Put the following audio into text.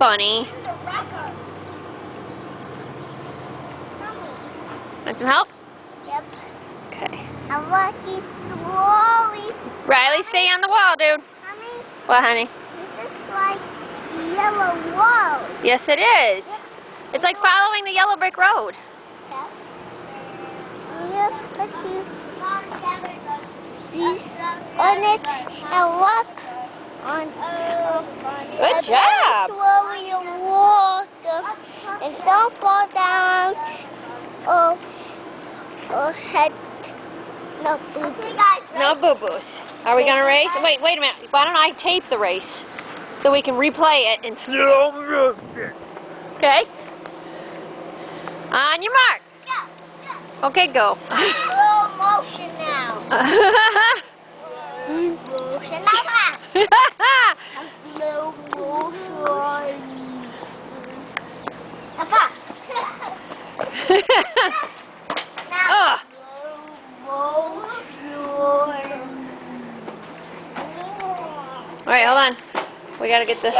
bunny. Want some help? Yep. Okay. I'm walking slowly. Riley, stay on the wall, dude. Mommy, What, honey? this is like yellow wall. Yes, it is. Yep. It's like following the yellow brick road. Yep. Yep, but you on it and walk on. Good job. Slowly walk and don't fall down or head. No boo-boo. No boo-boos. Are we going to race? Wait a minute. Why don't I tape the race so we can replay it in slow motion? Okay? On your mark. Okay, go. Slow motion now. Motion now. Slow motion. Papa. Ugh. All right, hold on. We got to get this.